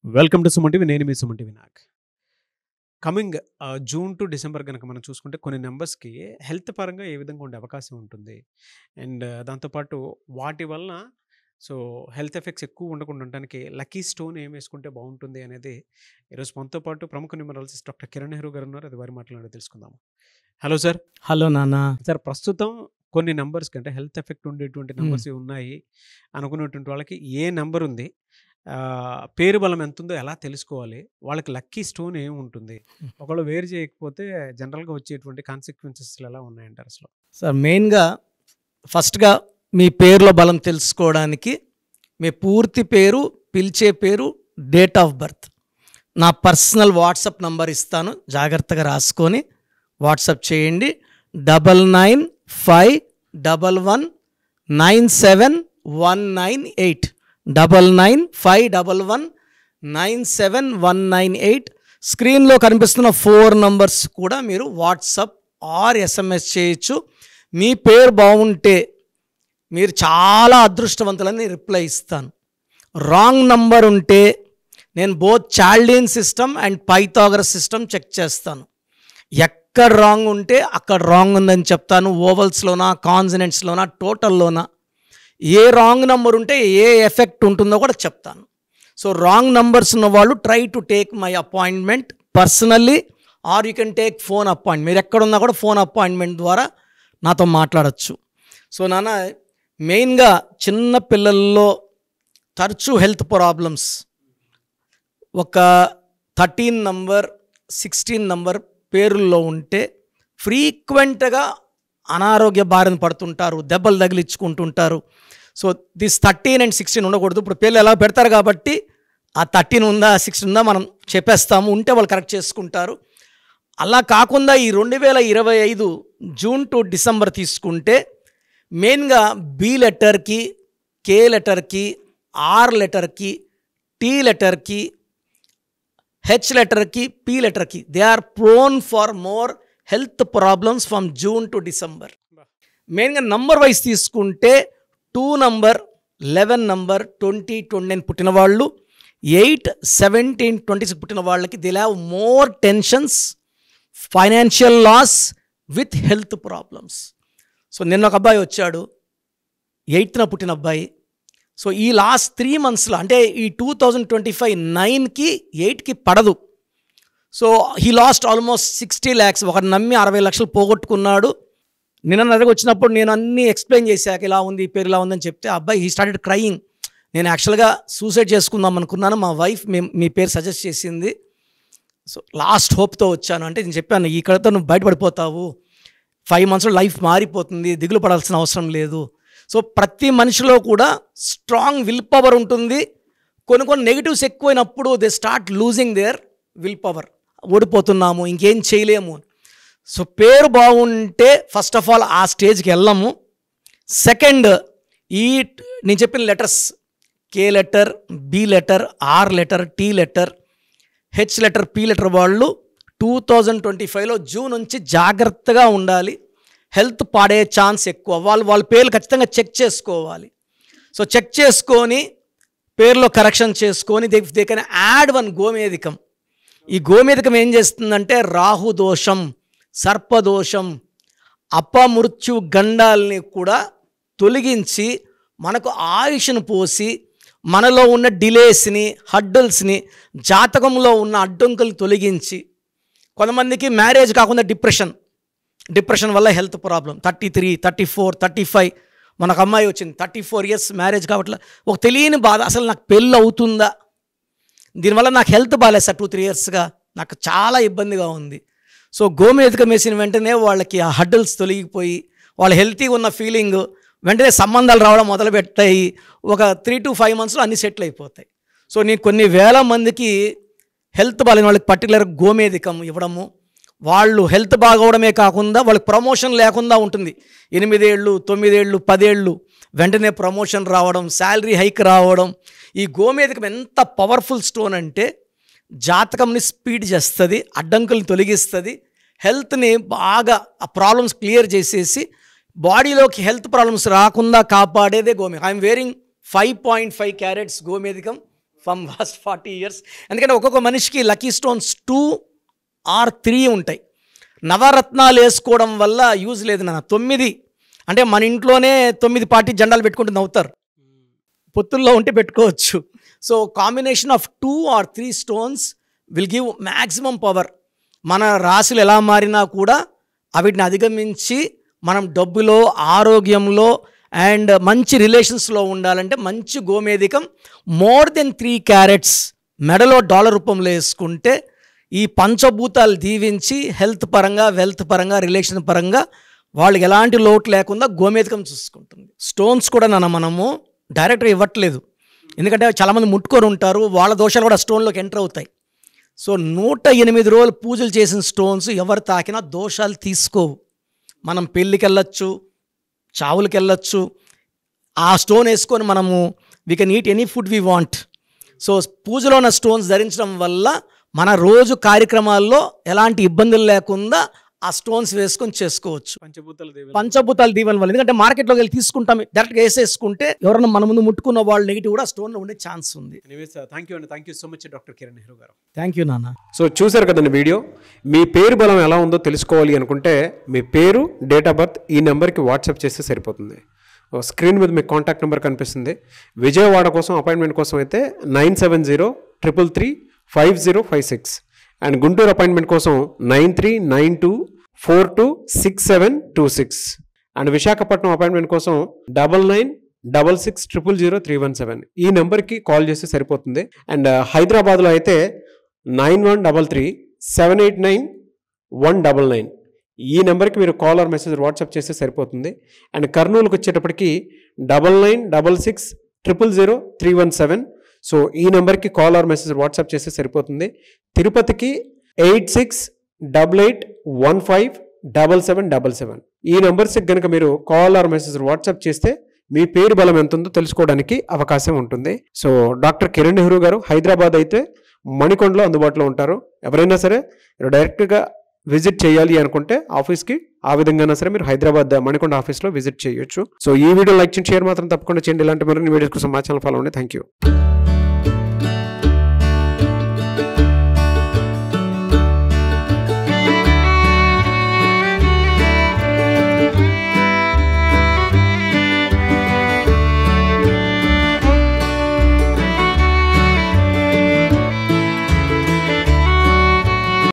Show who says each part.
Speaker 1: Welcome to Suman TV. నేను మీ Suman TV Nag. Coming June to December గనక మనం చూసుకుంటే కొన్ని నంబర్స్‌కి హెల్త్ పరంగా ఏ విధంగా ఉండే అవకాశం ఉంటుంది. అండ్ దాంతో పాటు వాటి వలన సో హెల్త్ ఎఫెక్ట్స్ ఎక్కువ ఉండకుండా ఉండడానికి లక్కీ స్టోన్ ఏం వేసుకుంటే బావుంటుంది అనేది ఈరోజు మనతో పాటు ప్రముఖ న్యూమరాలజిస్ట్ డాక్టర్ కిరణ్ నెహ్రూ గారు ఉన్నారు. అది వారి మాటలోనే తెలుసుకుందాము. Hello sir.
Speaker 2: హలో నాన్న.
Speaker 1: సార్ ప్రస్తుతం కొన్ని నంబర్స్‌కి అంటే హెల్త్ ఎఫెక్ట్ ఉండేటువంటి నంబర్స్ ఉన్నాయి అనుకునేటువంటి వాళ్ళకి ఏ నంబర్ ఉంది? పేరు బలం ఎంతుందో ఎలా తెలుసుకోవాలి? వాళ్ళకి లక్కీ స్టోన్ ఏముంటుంది? ఒకవేళ వేరు చేయకపోతే జనరల్‌గా వచ్చేటువంటి కాన్సిక్వెన్సెస్ ఎలా ఉన్నాయంటారు అసలు?
Speaker 2: సార్ మెయిన్‌గా ఫస్ట్‌గా మీ పేరులో బలం తెలుసుకోవడానికి మీ పూర్తి పేరు, పిలిచే పేరు, డేట్ ఆఫ్ బర్త్, నా పర్సనల్ వాట్సాప్ నంబర్ ఇస్తాను, జాగ్రత్తగా రాసుకొని వాట్సాప్ చేయండి. 9951197198 9951197198. స్క్రీన్లో కనిపిస్తున్న 4 నంబర్స్ కూడా మీరు వాట్సాప్ ఆర్ ఎస్ఎంఎస్ చేయొచ్చు. మీ పేరు బాగుంటే మీరు చాలా అదృష్టవంతులని రిప్లై ఇస్తాను. రాంగ్ నంబర్ ఉంటే నేను both Chaldean system and Pythagoras system check చేస్తాను. ఎక్కడ రాంగ్ ఉంటే అక్కడ రాంగ్ ఉందని చెప్తాను. ఓవల్స్లోనా, కాన్సనెంట్స్లోనా, టోటల్లోనా. ఏ రాంగ్ నెంబర్ ఉంటే ఏ ఎఫెక్ట్ ఉంటుందో కూడా చెప్తాను. సో రాంగ్ నంబర్స్ ఉన్న వాళ్ళు try to take my appointment personally or you can take phone appointment. మీరు ఎక్కడున్నా కూడా ఫోన్ అపాయింట్మెంట్ ద్వారా నాతో మాట్లాడచ్చు. సో నాన్న, మెయిన్గా చిన్న పిల్లల్లో తరచూ హెల్త్ ప్రాబ్లమ్స్ ఒక 13 నంబర్ 16 నంబర్ పేరుల్లో ఉంటే ఫ్రీక్వెంట్గా అనారోగ్య బారిన పడుతుంటారు, దెబ్బలు తగిలించుకుంటుంటారు. సో దిస్ 13 and 16 ఉండకూడదు. ఇప్పుడు పేర్లు ఎలా పెడతారు కాబట్టి ఆ 13 ఉందా 16 ఉందా మనం చెప్పేస్తాము, ఉంటే వాళ్ళు కరెక్ట్ చేసుకుంటారు. అలా కాకుండా ఈ 2025 జూన్ టు డిసెంబర్ తీసుకుంటే మెయిన్గా బి లెటర్కి, కే లెటర్కి, ఆర్ లెటర్కి, టీ లెటర్కి, హెచ్ లెటర్కి, పి లెటర్కి they are prone for more health problems from June to December. మెయిన్గా నంబర్ వైజ్ తీసుకుంటే 2 నంబర్, 11 నంబర్, 20, 29 పుట్టిన వాళ్ళు, 8, 17, 26 పుట్టిన వాళ్ళకి they have more tensions, financial loss with health problems. So నిన్న ఒక అబ్బాయి వచ్చాడు, 8న పుట్టిన అబ్బాయి. సో ఈ లాస్ట్ 3 monthsలో అంటే ఈ 2025 9కి 8కి పడదు. So he lost almost 60 lakhs. ఒకటి నమ్మి 60 లక్షలు పోగొట్టుకున్నాడు. నిన్న దగ్గర వచ్చినప్పుడు నేను అన్నీ ఎక్స్ప్లెయిన్ చేశాక ఇలా ఉంది, ఈ పేరు ఇలా ఉందని చెప్తే అబ్బాయి హీ స్టార్టెడ్ క్రయింగ్. నేను యాక్చువల్గా సూసైడ్ చేసుకుందాం అనుకున్నాను, మా వైఫ్ మీ పేరు సజెస్ట్ చేసింది. సో లాస్ట్ హోప్తో వచ్చాను. అంటే నేను చెప్పాను, ఇక్కడతో నువ్వు బయటపడిపోతావు, 5 monthsలో లైఫ్ మారిపోతుంది, దిగులు పడాల్సిన అవసరం లేదు. సో ప్రతి మనిషిలో కూడా స్ట్రాంగ్ విల్ పవర్ ఉంటుంది. కొన్ని నెగిటివ్స్ ఎక్కువైనప్పుడు they start losing their will power. ఓడిపోతున్నాము, ఇంకేం చేయలేము. సో పేరు బాగుంటే ఫస్ట్ ఆఫ్ ఆల్ ఆ స్టేజ్కి వెళ్ళము. సెకండ్, ఈ నేను చెప్పిన letters K letter, B letter, R letter, T letter, H letter, P letter వాళ్ళు 2025లో జూన్ నుంచి జాగ్రత్తగా ఉండాలి. హెల్త్ పాడే ఛాన్స్ ఎక్కువ. వాళ్ళ పేర్లు ఖచ్చితంగా చెక్ చేసుకోవాలి. సో చెక్ చేసుకొని పేర్లో కరెక్షన్ చేసుకొని దే కెన్ యాడ్ 1 గోమేధికం. ఈ గోమేధికం ఏం చేస్తుందంటే రాహుదోషం, సర్పదోషం, అపమృత్యు గండాల్ని కూడా తొలగించి మనకు ఆయుష్ను పోసి మనలో ఉన్న డిలేస్ని, హడ్డల్స్ని, జాతకంలో ఉన్న అడ్డంకులు తొలగించి, కొంతమందికి మ్యారేజ్ కాకుండా డిప్రెషన్ వల్ల హెల్త్ ప్రాబ్లం 33, 34, 35. మనకు అమ్మాయి వచ్చింది 34 years మ్యారేజ్ కాబట్టి ఒక తెలియని బాధ, అసలు నాకు పెళ్ళి అవుతుందా, దీనివల్ల నాకు హెల్త్ బాగాలేదు సార్ 2-3 yearsగా నాకు చాలా ఇబ్బందిగా ఉంది. సో గోమేధికం వేసిన వెంటనే వాళ్ళకి ఆ హడ్డల్స్ తొలగిపోయి వాళ్ళ హెల్తీగా ఉన్న ఫీలింగ్ వెంటనే సంబంధాలు రావడం మొదలుపెట్టాయి. ఒక 3 to 5 monthsలో అన్నీ సెటిల్ అయిపోతాయి. సో నేను కొన్ని వేల మందికి హెల్త్ బాగాలేని వాళ్ళకి పర్టికులర్ గోమేధికం ఇవ్వడము, వాళ్ళు హెల్త్ బాగోవడమే కాకుండా వాళ్ళకి ప్రమోషన్ లేకుండా ఉంటుంది. 8 ఏళ్ళు, 9 ఏళ్ళు, 10 ఏళ్ళు వెంటనే ప్రమోషన్ రావడం, శాలరీ హైక్ రావడం. ఈ గోమేధికం ఎంత పవర్ఫుల్ స్టోన్ అంటే జాతకంని స్పీడ్ చేస్తుంది, అడ్డంకుల్ని తొలగిస్తుంది, హెల్త్ని బాగా ఆ ప్రాబ్లమ్స్ క్లియర్ చేసేసి బాడీలోకి హెల్త్ ప్రాబ్లమ్స్ రాకుండా కాపాడేదే గోమేధికం. ఐఎమ్ వేరింగ్ 5.5 carats గోమేధికం ఫ్రమ్ లాస్ట్ 40 years. ఎందుకంటే ఒక్కొక్క మనిషికి లక్కీ స్టోన్స్ 2 or 3 ఉంటాయి. నవరత్నాలు వేసుకోవడం వల్ల యూజ్ లేదు నాన్న. 9 అంటే మన ఇంట్లోనే 9 పార్టీ జెండాలు పెట్టుకుంటూ నవ్వుతారు. పొత్తుల్లో ఉంటే పెట్టుకోవచ్చు. So combination of 2 or 3 stones will give maximum power. మన రాశులు ఎలా మారినా కూడా వీటిని అధిగమించి మనం డబ్బులో, ఆరోగ్యంలో అండ్ మంచి రిలేషన్స్లో ఉండాలంటే మంచి గోమేధికం మోర్ దెన్ 3 carats మెడలో డాలర్ రూపంలో వేసుకుంటే ఈ పంచభూతాలు దీవించి హెల్త్ పరంగా, వెల్త్ పరంగా, రిలేషన్ పరంగా వాళ్ళకి ఎలాంటి లోటు లేకుండా గోమేధికం చూసుకుంటుంది. స్టోన్స్ కూడా మనము డైరెక్ట్గా ఇవ్వట్లేదు, ఎందుకంటే చాలామంది ముట్టుకొని ఉంటారు, వాళ్ళ దోషాలు కూడా స్టోన్లోకి ఎంటర్ అవుతాయి. సో 108 రోజులు పూజలు చేసిన స్టోన్స్ ఎవరు తాకినా దోషాలు తీసుకోవు. మనం పెళ్ళికి వెళ్ళొచ్చు, చావులకి వెళ్ళొచ్చు, ఆ స్టోన్ వేసుకొని మనము we can eat any food we want. So పూజలో ఉన్న స్టోన్స్ ధరించడం వల్ల మన రోజు కార్యక్రమాల్లో ఎలాంటి ఇబ్బందులు లేకుండా ఆ స్టోన్స్ వేసుకొని చేసుకోవచ్చు. పంచభూతాల దీవెన వల్ల. ఎందుకంటే మార్కెట్లోకి వెళ్ళి తీసుకుంటాం, డైరెక్ట్గా వేసేసుకుంటే ఎవరైనా మన ముందు ముట్టుకున్న వాళ్ళు నెగిటివ్ కూడా స్టోన్లో ఉండే ఛాన్స్ ఉంది.
Speaker 1: Thank you so much doctor Kiran Nehru గారు.
Speaker 2: థ్యాంక్ యూ నాన్న.
Speaker 1: సో చూసారు కదండి వీడియో. మీ పేరు బలం ఎలా ఉందో తెలుసుకోవాలి అనుకుంటే మీ పేరు, డేట్ ఆఫ్ బర్త్ ఈ నెంబర్కి వాట్సాప్ చేస్తే సరిపోతుంది. స్క్రీన్ మీద మీకు కాంటాక్ట్ నెంబర్ కనిపిస్తుంది. విజయవాడ కోసం అపాయింట్మెంట్ కోసం అయితే 9703335056 అండ్ గుంటూరు అపాయింట్మెంట్ కోసం 9392426726 అండ్ విశాఖపట్నం అపాయింట్మెంట్ కోసం 9966600317 ఈ నెంబర్కి కాల్ చేస్తే సరిపోతుంది. అండ్ హైదరాబాద్లో అయితే 9133789199 ఈ నెంబర్కి మీరు కాల్ ఆర్ మెసేజ్ వాట్సాప్ చేస్తే సరిపోతుంది. అండ్ కర్నూలుకి వచ్చేటప్పటికి 9966000317 సో ఈ నెంబర్కి కాల్ ఆర్ మెసేజ్ వాట్సాప్ చేస్తే సరిపోతుంది. తిరుపతికి 8688157777 ఈ నెంబర్స్కి కనుక మీరు కాల్ ఆర్ మెసేజ్ వాట్సాప్ చేస్తే మీ పేరు బలం ఎంత ఉందో తెలుసుకోవడానికి అవకాశం ఉంటుంది. సో డాక్టర్ కిరణ్ నెహ్రూ గారు హైదరాబాద్ అయితే మణికొండలో అందుబాటులో ఉంటారు. ఎవరైనా సరే డైరెక్ట్గా విజిట్ చేయాలి అనుకుంటే ఆఫీస్కి ఆ విధంగా సరే మీరు హైదరాబాద్ మణికొండ ఆఫీస్లో విజిట్ చేయొచ్చు. సో ఈ వీడియో లైక్ చేయండి, షేర్ మాత్రం తప్పకుండా చేయండి. ఇలాంటి మరిన్ని వీడియోస్ కోసం మా ఛానల్ ఫాలో అవ్వండి. Thank you.